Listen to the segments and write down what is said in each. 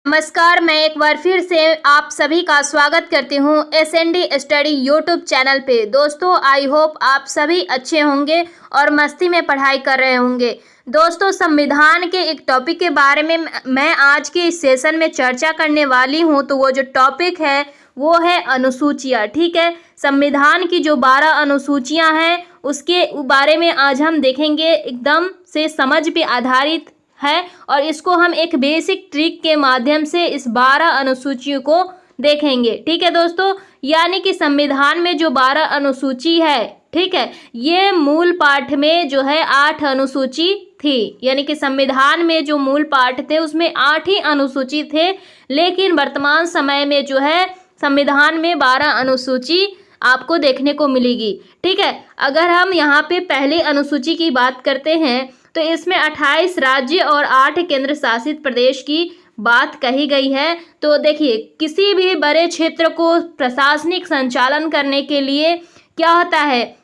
नमस्कार, मैं एक बार फिर से आप सभी का स्वागत करती हूँ SND स्टडी यूट्यूब चैनल पे। दोस्तों, आई होप आप सभी अच्छे होंगे और मस्ती में पढ़ाई कर रहे होंगे। दोस्तों, संविधान के एक टॉपिक के बारे में मैं आज के इस सेशन में चर्चा करने वाली हूँ। तो वो जो टॉपिक है वो है अनुसूचियाँ। ठीक है, संविधान की जो 12 अनुसूचियाँ हैं उसके बारे में आज हम देखेंगे। एकदम से समझ पे आधारित है और इसको हम एक बेसिक ट्रिक के माध्यम से इस 12 अनुसूचियों को देखेंगे। ठीक है दोस्तों, यानी कि संविधान में जो 12 अनुसूची है, ठीक है, ये मूल पाठ में जो है 8 अनुसूची थी। यानी कि संविधान में जो मूल पाठ थे उसमें 8 ही अनुसूची थे, लेकिन वर्तमान समय में जो है संविधान में 12 अनुसूची आपको देखने को मिलेगी। ठीक है, अगर हम यहाँ पे पहली अनुसूची की बात करते हैं तो इसमें 28 राज्य और 8 केंद्र शासित प्रदेश की बात कही गई है। तो देखिए, किसी भी बड़े क्षेत्र को प्रशासनिक संचालन करने के लिए क्या होता है,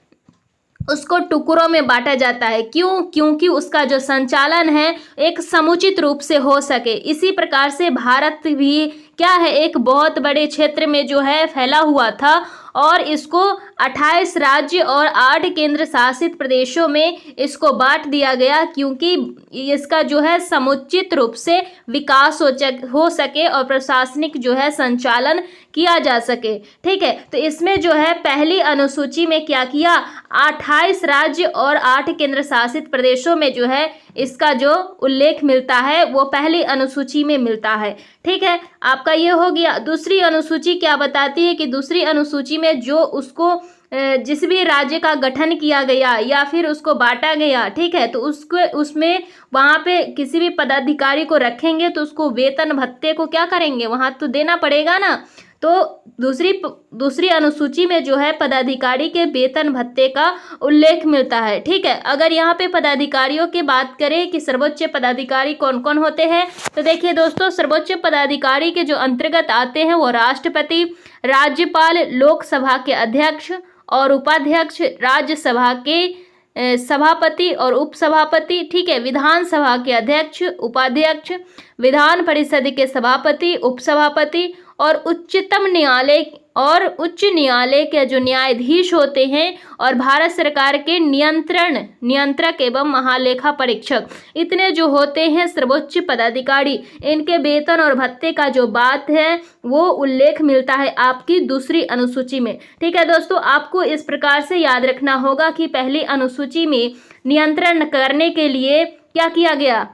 उसको टुकड़ों में बांटा जाता है। क्यों? क्योंकि उसका जो संचालन है एक समुचित रूप से हो सके। इसी प्रकार से भारत भी क्या है, एक बहुत बड़े क्षेत्र में जो है फैला हुआ था और इसको 28 राज्य और 8 केंद्र शासित प्रदेशों में इसको बांट दिया गया, क्योंकि इसका जो है समुचित रूप से विकास हो सके और प्रशासनिक जो है संचालन किया जा सके। ठीक है, तो इसमें जो है पहली अनुसूची में क्या किया, 28 राज्य और 8 केंद्र शासित प्रदेशों में जो है इसका जो उल्लेख मिलता है वो पहली अनुसूची में मिलता है। ठीक है, आपका ये हो गया। दूसरी अनुसूची क्या बताती है कि दूसरी अनुसूची में जो उसको जिस भी राज्य का गठन किया गया या फिर उसको बांटा गया, ठीक है, तो उसमें वहाँ पे किसी भी पदाधिकारी को रखेंगे तो उसको वेतन भत्ते को क्या करेंगे, वहाँ तो देना पड़ेगा ना। तो दूसरी अनुसूची में जो है पदाधिकारी के वेतन भत्ते का उल्लेख मिलता है। ठीक है, अगर यहाँ पे पदाधिकारियों की बात करें कि सर्वोच्च पदाधिकारी कौन कौन होते हैं, तो देखिए दोस्तों, सर्वोच्च पदाधिकारी के जो अंतर्गत आते हैं वो राष्ट्रपति, राज्यपाल, लोकसभा के अध्यक्ष और उपाध्यक्ष, राज्यसभा के सभापति और उपसभापति, ठीक है, विधानसभा के अध्यक्ष, उपाध्यक्ष, विधान परिषद के सभापति, उपसभापति और उच्च न्यायालय के जो न्यायाधीश होते हैं और भारत सरकार के नियंत्रक एवं महालेखा परीक्षक, इतने जो होते हैं सर्वोच्च पदाधिकारी, इनके वेतन और भत्ते का जो बात है वो उल्लेख मिलता है आपकी दूसरी अनुसूची में। ठीक है दोस्तों, आपको इस प्रकार से याद रखना होगा कि पहली अनुसूची में नियंत्रण करने के लिए क्या किया गया,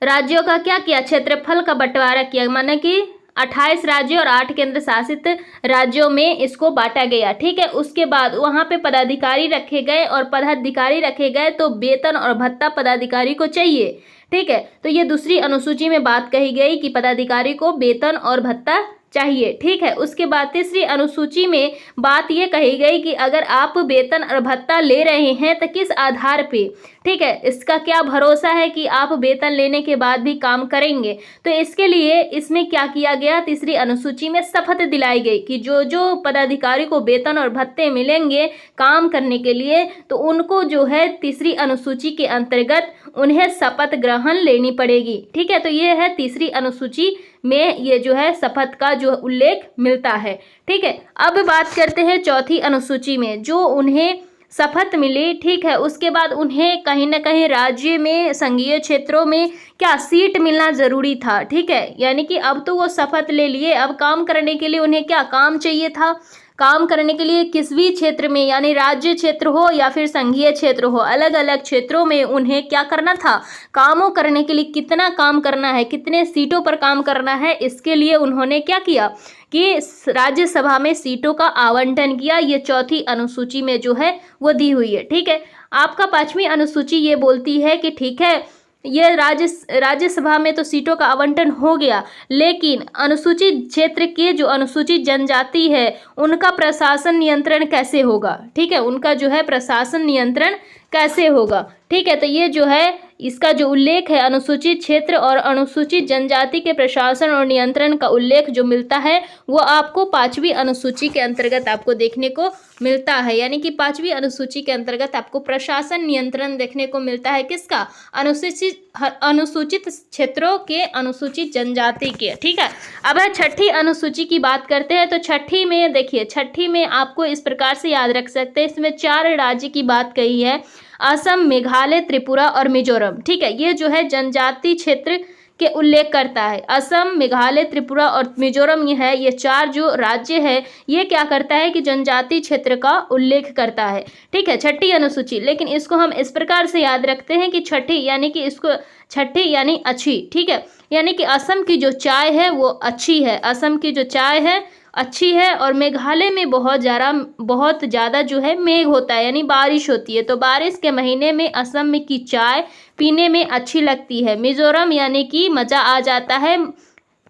राज्यों का क्या किया, क्षेत्रफल का बंटवारा किया, माने कि 28 राज्यों और 8 केंद्र शासित राज्यों में इसको बांटा गया। ठीक है, उसके बाद वहाँ पे पदाधिकारी रखे गए और पदाधिकारी रखे गए तो वेतन और भत्ता पदाधिकारी को चाहिए। ठीक है, तो ये दूसरी अनुसूची में बात कही गई कि पदाधिकारी को वेतन और भत्ता चाहिए। ठीक है, उसके बाद तीसरी अनुसूची में बात ये कही गई कि अगर आप वेतन और भत्ता ले रहे हैं तो किस आधार पे, ठीक है, इसका क्या भरोसा है कि आप वेतन लेने के बाद भी काम करेंगे। तो इसके लिए इसमें क्या किया गया, तीसरी अनुसूची में शपथ दिलाई गई कि जो जो पदाधिकारी को वेतन और भत्ते मिलेंगे काम करने के लिए, तो उनको जो है तीसरी अनुसूची के अंतर्गत उन्हें शपथ ग्रहण लेनी पड़ेगी। ठीक है, तो ये है तीसरी अनुसूची में ये जो है शपथ का जो उल्लेख मिलता है। ठीक है, अब बात करते हैं चौथी अनुसूची में जो उन्हें शपथ मिली। ठीक है, उसके बाद उन्हें कहीं ना कहीं राज्य में संघीय क्षेत्रों में क्या सीट मिलना जरूरी था। ठीक है, यानी कि अब तो वो शपथ ले लिए, अब काम करने के लिए उन्हें क्या काम चाहिए था, काम करने के लिए किस भी क्षेत्र में, यानी राज्य क्षेत्र हो या फिर संघीय क्षेत्र हो, अलग अलग क्षेत्रों में उन्हें क्या करना था, कामों करने के लिए कितना काम करना है, कितने सीटों पर काम करना है, इसके लिए उन्होंने क्या किया कि राज्यसभा में सीटों का आवंटन किया। ये चौथी अनुसूची में जो है वो दी हुई है। ठीक है, आपका पांचवी अनुसूची ये बोलती है कि ठीक है, ये राज्यसभा में तो सीटों का आवंटन हो गया, लेकिन अनुसूचित क्षेत्र के जो अनुसूचित जनजाति है उनका प्रशासन नियंत्रण कैसे होगा। ठीक है, उनका जो है प्रशासन नियंत्रण कैसे होगा। ठीक है, तो ये जो है इसका जो उल्लेख है अनुसूचित क्षेत्र और अनुसूचित जनजाति के प्रशासन और नियंत्रण का उल्लेख जो मिलता है वो आपको 5वीं अनुसूची के अंतर्गत आपको देखने को मिलता है। यानी कि 5वीं अनुसूची के अंतर्गत आपको प्रशासन नियंत्रण देखने को मिलता है। किसका? अनुसूचित क्षेत्रों के, अनुसूचित जनजाति के। ठीक है, अब 6ठी अनुसूची की बात करते हैं। तो 6ठी में देखिए, 6ठी में आपको इस प्रकार से याद रख सकते हैं, इसमें 4 राज्य की बात कही है, असम, मेघालय, त्रिपुरा और मिजोरम। ठीक है, ये जो है जनजाति क्षेत्र के उल्लेख करता है। असम, मेघालय, त्रिपुरा और मिजोरम ये है, ये 4 जो राज्य है ये क्या करता है कि जनजाति क्षेत्र का उल्लेख करता है। ठीक है, 6ठी अनुसूची। लेकिन इसको हम इस प्रकार से याद रखते हैं कि 6ठी यानी कि इसको 6ठी यानी अच्छी। ठीक है, यानी कि असम की जो चाय है वो अच्छी है, असम की जो चाय है अच्छी है। और मेघालय में बहुत ज़्यादा जो है मेघ होता है, यानी बारिश होती है, तो बारिश के महीने में असम में की चाय पीने में अच्छी लगती है। मिजोरम यानी कि मज़ा आ जाता है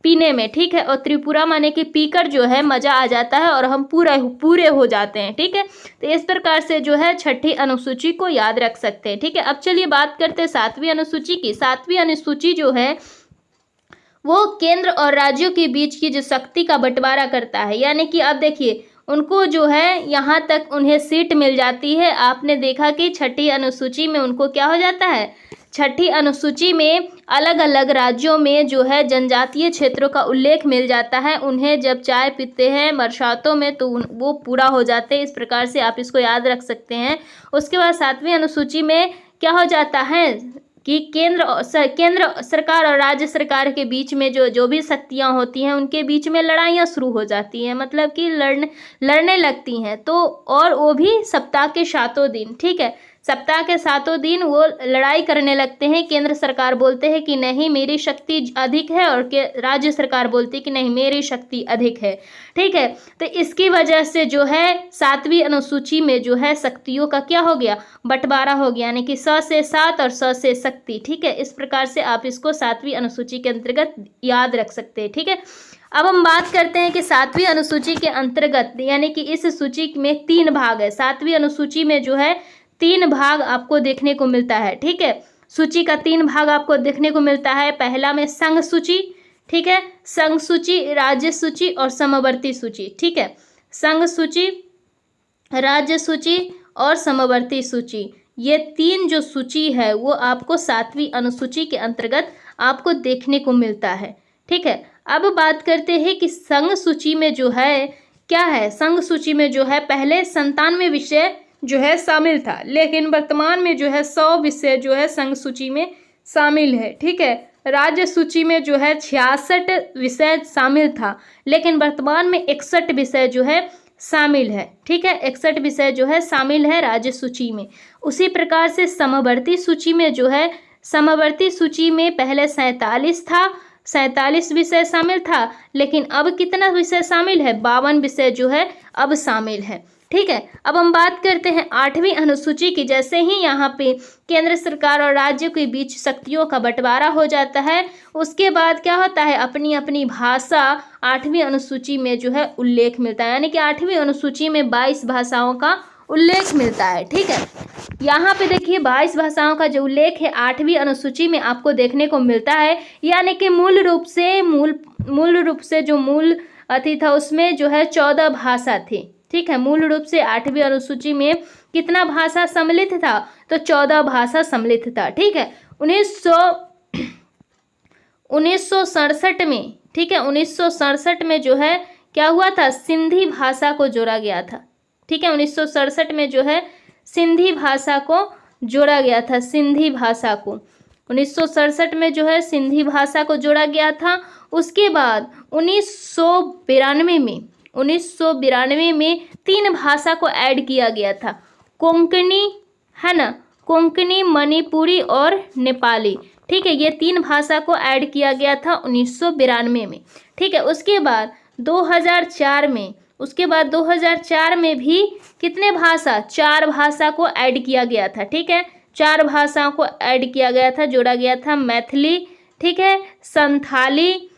पीने में। ठीक है, और त्रिपुरा माने कि पीकर जो है मज़ा आ जाता है और हम पूरे हो जाते हैं। ठीक है, तो इस प्रकार से जो है 6ठी अनुसूची को याद रख सकते हैं। ठीक है, अब चलिए बात करते हैं 7वीं अनुसूची की। 7वीं अनुसूची जो है वो केंद्र और राज्यों के बीच की जो शक्ति का बंटवारा करता है। यानी कि अब देखिए, उनको जो है यहाँ तक उन्हें सीट मिल जाती है। आपने देखा कि 6ठी अनुसूची में उनको क्या हो जाता है, 6ठी अनुसूची में अलग अलग राज्यों में जो है जनजातीय क्षेत्रों का उल्लेख मिल जाता है। उन्हें जब चाय पीते हैं बरसातों में तो वो पूरा हो जाते हैं। इस प्रकार से आप इसको याद रख सकते हैं। उसके बाद 7वीं अनुसूची में क्या हो जाता है कि केंद्र सरकार और राज्य सरकार के बीच में जो भी शक्तियां होती हैं उनके बीच में लड़ाइयाँ शुरू हो जाती हैं, मतलब कि लड़ने लगती हैं। तो और वो भी सप्ताह के 7 दिन। ठीक है, सप्ताह के 7 दिन वो लड़ाई करने लगते हैं। केंद्र सरकार बोलते हैं कि नहीं मेरी शक्ति अधिक है, और राज्य सरकार बोलती है कि नहीं मेरी शक्ति अधिक है। ठीक है, तो इसकी वजह से जो है 7वीं अनुसूची में जो है शक्तियों का क्या हो गया, बंटवारा हो गया, यानी कि 100 से 7 और 100 से शक्ति। ठीक है, इस प्रकार से आप इसको 7वीं अनुसूची के अंतर्गत याद रख सकते हैं। ठीक है, अब हम बात करते हैं कि 7वीं अनुसूची के अंतर्गत, यानी कि इस सूची में 3 भाग है। 7वीं अनुसूची में जो है 3 भाग आपको देखने को मिलता है। ठीक है, सूची का 3 भाग आपको देखने को मिलता है। पहला में संघ सूची, ठीक है, संघ सूची, राज्य सूची और समवर्ती सूची। ठीक है, संघ सूची, राज्य सूची और समवर्ती सूची, ये 3 जो सूची है वो आपको 7वीं अनुसूची के अंतर्गत आपको देखने को मिलता है। ठीक है, अब बात करते हैं कि संघ सूची में जो है क्या है। संघ सूची में जो है पहले 97 विषय जो है शामिल था, लेकिन वर्तमान में जो है 100 विषय जो है संघ सूची में शामिल है। ठीक है, राज्य सूची में जो है 66 विषय शामिल था, लेकिन वर्तमान में 61 विषय जो है शामिल है। ठीक है, 61 विषय जो है शामिल है राज्य सूची में। उसी प्रकार से समवर्ती सूची में जो है, समवर्ती सूची में पहले 47 था, 47 विषय शामिल था, लेकिन अब कितना विषय शामिल है, 52 विषय जो है अब शामिल है। ठीक है, अब हम बात करते हैं 8वीं अनुसूची की। जैसे ही यहाँ पे केंद्र सरकार और राज्यों के बीच शक्तियों का बंटवारा हो जाता है, उसके बाद क्या होता है, अपनी अपनी भाषा 8वीं अनुसूची में जो है उल्लेख मिलता है। यानी कि 8वीं अनुसूची में 22 भाषाओं का उल्लेख मिलता है। ठीक है, यहाँ पे देखिए 22 भाषाओं का जो उल्लेख है 8वीं अनुसूची में आपको देखने को मिलता है। यानी कि मूल रूप से जो मूल अति था उसमें जो है 14 भाषा थी। ठीक है, मूल रूप से 8वीं अनुसूची में कितना भाषा सम्मिलित था, तो 14 भाषा सम्मिलित था। ठीक है, 1967 में, ठीक है, 1967 में जो है क्या हुआ था, सिंधी भाषा को जोड़ा गया था। ठीक है, 1967 में जो है सिंधी भाषा को जोड़ा गया था। सिंधी भाषा को 1967 में जो है सिंधी भाषा को जोड़ा गया था। उसके बाद 1992 में 3 भाषा को ऐड किया गया था, कोंकणी है ना, कोंकणी, मणिपुरी और नेपाली। ठीक है, ये 3 भाषा को ऐड किया गया था 1992 में। ठीक है, उसके बाद 2004 में भी कितने भाषा, 4 भाषा को ऐड किया गया था। ठीक है, 4 भाषाओं को ऐड किया गया था, जोड़ा गया था, मैथिली, ठीक है, संथाली,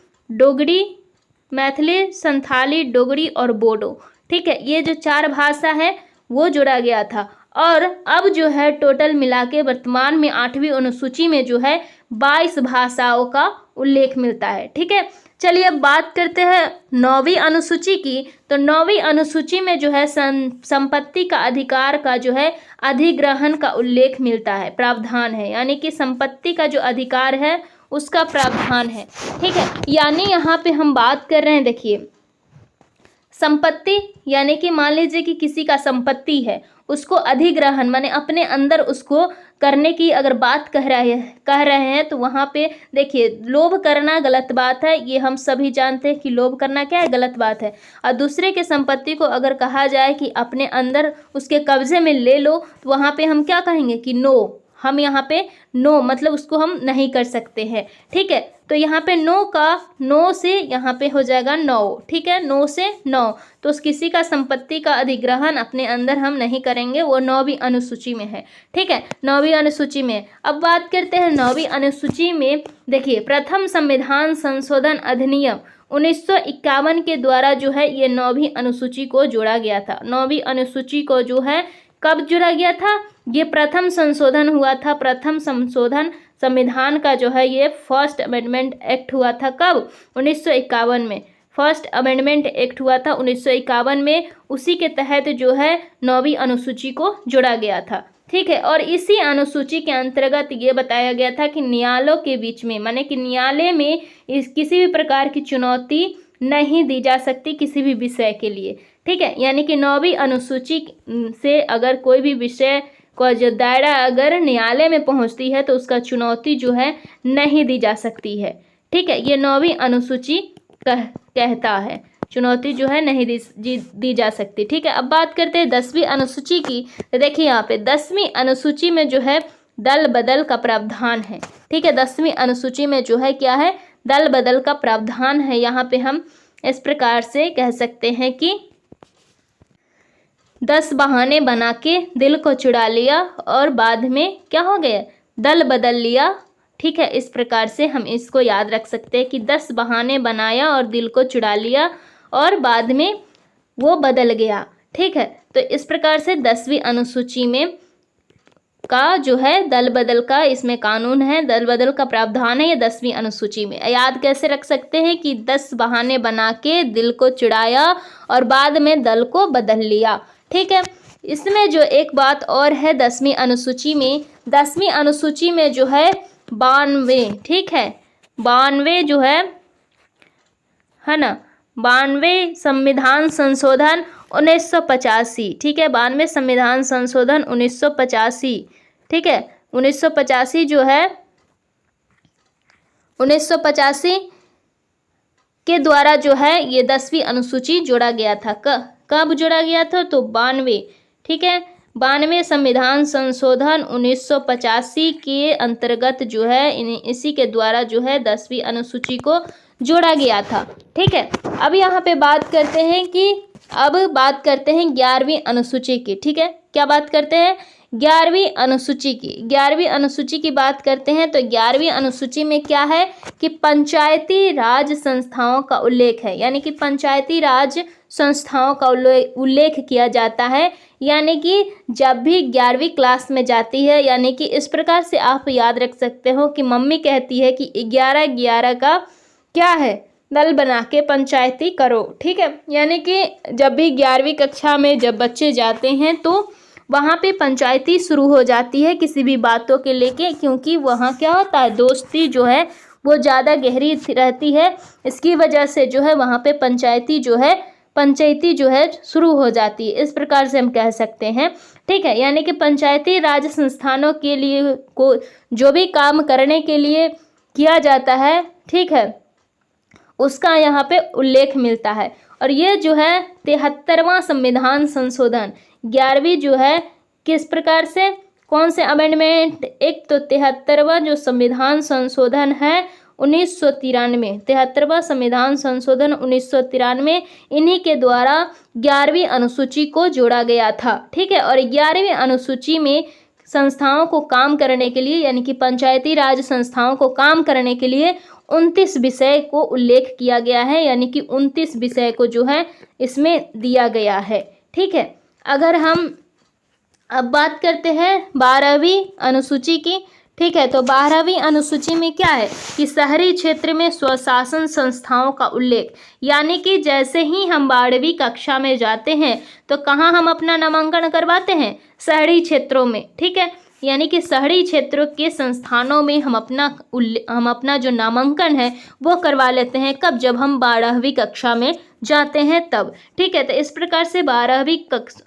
डोगरी और बोडो। ठीक है, ये जो 4 भाषा है वो जोड़ा गया था। और अब जो है टोटल मिला के वर्तमान में 8वीं अनुसूची में जो है 22 भाषाओं का उल्लेख मिलता है। ठीक है, चलिए अब बात करते हैं 9वीं अनुसूची की। तो 9वीं अनुसूची में जो है संपत्ति का अधिकार का जो है अधिग्रहण का उल्लेख मिलता है, प्रावधान है, यानी कि संपत्ति का जो अधिकार है उसका प्रावधान है। ठीक है, यानी यहाँ पे हम बात कर रहे हैं, देखिए संपत्ति यानी कि मान लीजिए कि किसी का संपत्ति है, उसको अधिग्रहण माने अपने अंदर उसको करने की अगर बात कह रहे हैं तो वहाँ पे देखिए लोभ करना गलत बात है, ये हम सभी जानते हैं कि लोभ करना क्या है, गलत बात है। और दूसरे के संपत्ति को अगर कहा जाए कि अपने अंदर उसके कब्जे में ले लो तो वहाँ पे हम क्या कहेंगे कि नो, हम यहाँ पे नो मतलब उसको हम नहीं कर सकते हैं। ठीक है, तो यहाँ पे नो का नो से यहाँ पे हो जाएगा 9। ठीक है, 9 से 9, तो उस किसी का संपत्ति का अधिग्रहण अपने अंदर हम नहीं करेंगे, वो 9वीं अनुसूची में है। ठीक है, 9वीं अनुसूची में अब बात करते हैं 9वीं अनुसूची में। देखिए प्रथम संविधान संशोधन अधिनियम 1951 के द्वारा जो है ये 9वीं अनुसूची को जोड़ा गया था। 9वीं अनुसूची को जो है कब जोड़ा गया था, ये प्रथम संशोधन हुआ था। प्रथम संशोधन संविधान का जो है ये फर्स्ट अमेंडमेंट एक्ट हुआ था कब, 1951 में। फर्स्ट अमेंडमेंट एक्ट हुआ था 1951 में, उसी के तहत जो है 9वीं अनुसूची को जोड़ा गया था। ठीक है, और इसी अनुसूची के अंतर्गत ये बताया गया था कि न्यायालयों के बीच में माने कि न्यायालय में किसी भी प्रकार की चुनौती नहीं दी जा सकती किसी भी विषय के लिए। ठीक है, यानी कि 9वीं अनुसूची से अगर कोई भी विषय का जो दायरा अगर न्यायालय में पहुंचती है तो उसका चुनौती जो है नहीं दी जा सकती है। ठीक है, ये 9वीं अनुसूची कहता है, चुनौती जो है नहीं दी जा सकती। ठीक है, अब बात करते हैं 10वीं अनुसूची की। तो देखिए यहाँ पे 10वीं अनुसूची में जो है दल बदल का प्रावधान है। ठीक है, 10वीं अनुसूची में जो है क्या है, दल बदल का प्रावधान है। यहाँ पे हम इस प्रकार से कह सकते हैं कि 10 बहाने बना के दिल को चुरा लिया और बाद में क्या हो गया, दल बदल लिया। ठीक है, इस प्रकार से हम इसको याद रख सकते हैं कि 10 बहाने बनाया और दिल को चुरा लिया और बाद में वो बदल गया। ठीक है, तो इस प्रकार से 10वीं अनुसूची में का जो है दल बदल का इसमें कानून है, दल बदल का प्रावधान है ये 10वीं अनुसूची में। याद कैसे रख सकते हैं कि 10 बहाने बना के दिल को चुराया और बाद में दल को बदल लिया। ठीक है, इसमें जो एक बात और है 10वीं अनुसूची में, 10वीं अनुसूची में जो है 92, ठीक है 92 जो है ना, 92 संविधान संशोधन 1985। ठीक है, 92 संविधान संशोधन 1985। ठीक है, 1985 जो है 1985 के द्वारा जो है ये 10वीं अनुसूची जोड़ा गया था। कब जोड़ा गया था, तो 92। ठीक है, 92 संविधान संशोधन 1985 के अंतर्गत जो है इसी के द्वारा जो है 10वीं अनुसूची को जोड़ा गया था। ठीक है, अब यहाँ पे बात करते हैं कि अब बात करते हैं 11वीं अनुसूची की। ठीक है, क्या बात करते हैं, 11वीं अनुसूची की। 11वीं अनुसूची की बात करते हैं तो 11वीं अनुसूची में क्या है कि पंचायती राज संस्थाओं का उल्लेख है, यानी कि पंचायती राज संस्थाओं का उल्लेख किया जाता है। यानी कि जब भी 11वीं क्लास में जाती है, यानी कि इस प्रकार से आप याद रख सकते हो कि मम्मी कहती है कि 11-11 का क्या है, दल बना के पंचायती करो। ठीक है, यानी कि जब भी 11वीं कक्षा में जब बच्चे जाते हैं तो वहाँ पे पंचायती शुरू हो जाती है किसी भी बातों के लेके, क्योंकि वहाँ क्या होता है, दोस्ती जो है वो ज़्यादा गहरी रहती है। इसकी वजह से जो है वहाँ पे पंचायती जो है शुरू हो जाती है, इस प्रकार से हम कह सकते हैं। ठीक है, यानी कि पंचायती राज संस्थानों के लिए को जो भी काम करने के लिए किया जाता है, ठीक है, उसका यहाँ पे उल्लेख मिलता है। और ये जो है 73वां संविधान संशोधन 11वीं जो है किस प्रकार से, कौन से अमेंडमेंट, एक तो 73वां जो संविधान संशोधन है 1993, 73वां संविधान संशोधन 1993, इन्हीं के द्वारा 11वीं अनुसूची को जोड़ा गया था। ठीक है, और 11वीं अनुसूची में संस्थाओं को काम करने के लिए, यानी कि पंचायती राज संस्थाओं को काम करने के लिए 29 विषय को उल्लेख किया गया है, यानी कि 29 विषय को जो है इसमें दिया गया है। ठीक है, अगर हम अब बात करते हैं 12वीं अनुसूची की। ठीक है, तो 12वीं अनुसूची में क्या है कि शहरी क्षेत्र में स्वशासन संस्थाओं का उल्लेख, यानी कि जैसे ही हम 12वीं कक्षा में जाते हैं तो कहाँ हम अपना नामांकन करवाते हैं, शहरी क्षेत्रों में। ठीक है, यानी कि शहरी क्षेत्रों के संस्थानों में हम अपना जो नामांकन है वो करवा लेते हैं। कब? जब हम 12वीं कक्षा में जाते हैं तब। ठीक है, तो इस प्रकार से 12वीं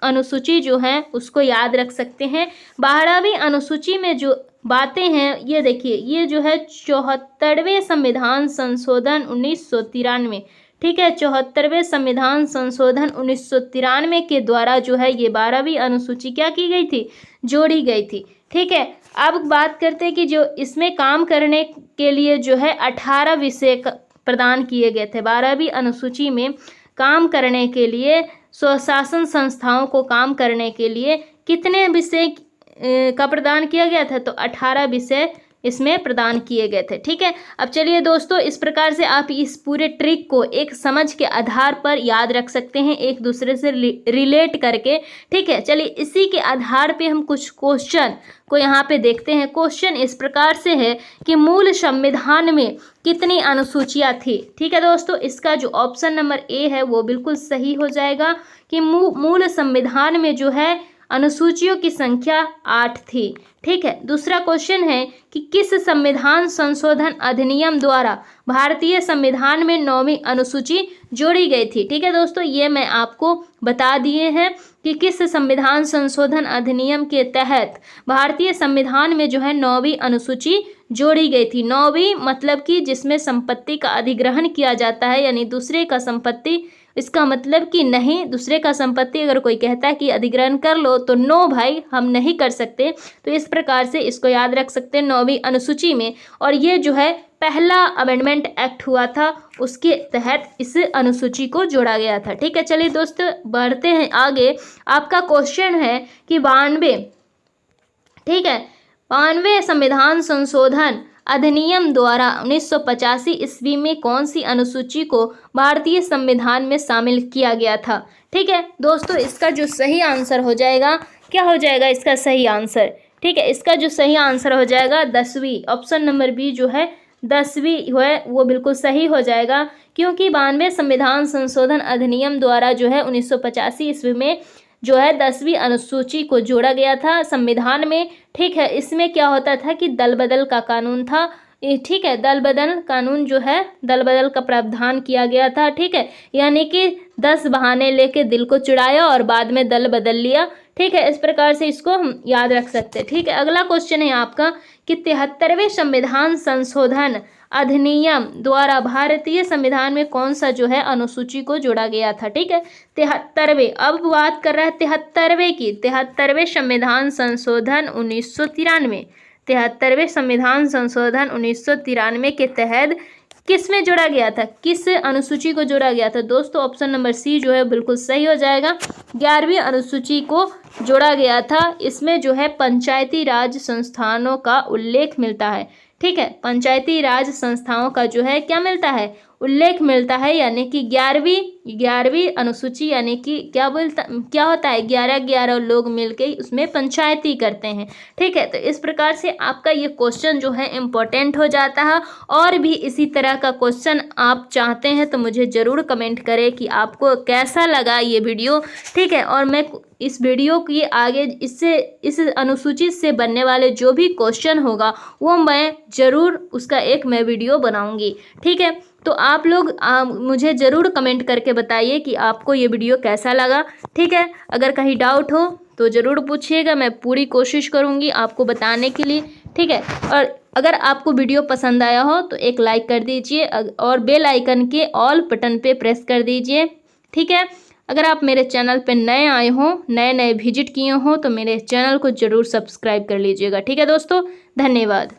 अनुसूची जो है उसको याद रख सकते हैं। 12वीं अनुसूची में जो बातें हैं ये देखिए, ये जो है 74वें संविधान संशोधन 1993। ठीक है, 74वें संविधान संशोधन 1993 के द्वारा जो है ये 12वीं अनुसूची क्या की गई थी, जोड़ी गई थी। ठीक है, अब बात करते हैं कि जो इसमें काम करने के लिए जो है 18 विषय प्रदान किए गए थे। 12वीं अनुसूची में काम करने के लिए, स्वशासन संस्थाओं को काम करने के लिए कितने विषय का प्रदान किया गया था, तो 18 विषय इसमें प्रदान किए गए थे। ठीक है, अब चलिए दोस्तों, इस प्रकार से आप इस पूरे ट्रिक को एक समझ के आधार पर याद रख सकते हैं, एक दूसरे से रिलेट करके। ठीक है, चलिए इसी के आधार पे हम कुछ क्वेश्चन को यहाँ पे देखते हैं। क्वेश्चन इस प्रकार से है कि मूल संविधान में कितनी अनुसूचियाँ थी। ठीक है दोस्तों, इसका जो ऑप्शन नंबर ए है वो बिल्कुल सही हो जाएगा कि मूल संविधान में जो है अनुसूचियों की संख्या 8 थी। ठीक है, दूसरा क्वेश्चन है कि किस संविधान संशोधन अधिनियम द्वारा भारतीय संविधान में 9वीं अनुसूची जोड़ी गई थी। ठीक है दोस्तों, ये मैं आपको बता दिए हैं कि किस संविधान संशोधन अधिनियम के तहत भारतीय संविधान में जो है 9वीं अनुसूची जोड़ी गई थी। 9वीं मतलब कि जिसमें संपत्ति का अधिग्रहण किया जाता है, यानी दूसरे का संपत्ति, इसका मतलब कि नहीं, दूसरे का संपत्ति अगर कोई कहता है कि अधिग्रहण कर लो तो नो भाई, हम नहीं कर सकते। तो इस प्रकार से इसको याद रख सकते हैं 9वीं अनुसूची में। और ये जो है पहला अमेंडमेंट एक्ट हुआ था, उसके तहत इस अनुसूची को जोड़ा गया था। ठीक है, चलिए दोस्तों बढ़ते हैं आगे। आपका क्वेश्चन है कि 92, ठीक है, 92 संविधान संशोधन अधिनियम द्वारा 1985 ईस्वी में कौन सी अनुसूची को भारतीय संविधान में शामिल किया गया था। ठीक है दोस्तों, इसका जो सही आंसर हो जाएगा, क्या हो जाएगा इसका सही आंसर। ठीक है, इसका जो सही आंसर हो जाएगा 10वीं, ऑप्शन नंबर बी जो है 10वीं है वो बिल्कुल सही हो जाएगा, क्योंकि 92 संविधान संशोधन अधिनियम द्वारा जो है 1985 ईस्वी में जो है 10वीं अनुसूची को जोड़ा गया था संविधान में। ठीक है, इसमें क्या होता था कि दल बदल का कानून था। ठीक है, दल बदल कानून जो है, दल बदल का प्रावधान किया गया था। ठीक है, यानी कि 10 बहाने लेके दिल को चुराया और बाद में दल बदल लिया। ठीक है, इस प्रकार से इसको हम याद रख सकते हैं। ठीक है, अगला क्वेश्चन है आपका कि 73वें संविधान संशोधन अधिनियम द्वारा भारतीय संविधान में कौन सा जो है अनुसूची को जोड़ा गया था। ठीक है, 73वें, अब बात कर रहा है 73वें की। 73वें संविधान संशोधन 1993, 73वें संविधान संशोधन 1993 के तहत किस में जोड़ा गया था, किस अनुसूची को जोड़ा गया था दोस्तों। ऑप्शन नंबर सी जो है बिल्कुल सही हो जाएगा, 11वीं अनुसूची को जोड़ा गया था। इसमें जो है पंचायती राज संस्थानों का उल्लेख मिलता है। ठीक है, पंचायती राज संस्थाओं का जो है क्या मिलता है, उल्लेख मिलता है, यानी कि 11वीं अनुसूची, यानी कि क्या होता है 11 लोग मिलके उसमें पंचायती करते हैं। ठीक है, तो इस प्रकार से आपका ये क्वेश्चन जो है इम्पोर्टेंट हो जाता है। और भी इसी तरह का क्वेश्चन आप चाहते हैं तो मुझे ज़रूर कमेंट करें कि आपको कैसा लगा ये वीडियो। ठीक है, और मैं इस वीडियो की आगे इस अनुसूची से बनने वाले जो भी क्वेश्चन होगा वो मैं ज़रूर उसका एक मैं वीडियो बनाऊंगी। ठीक है, तो आप लोग मुझे ज़रूर कमेंट करके बताइए कि आपको ये वीडियो कैसा लगा। ठीक है, अगर कहीं डाउट हो तो ज़रूर पूछिएगा, मैं पूरी कोशिश करूँगी आपको बताने के लिए। ठीक है, और अगर आपको वीडियो पसंद आया हो तो एक लाइक कर दीजिए और बेल आइकन के ऑल बटन पे प्रेस कर दीजिए। ठीक है, अगर आप मेरे चैनल पे नए आए हों, नए विजिट किए हों तो मेरे चैनल को ज़रूर सब्सक्राइब कर लीजिएगा। ठीक है दोस्तों, धन्यवाद।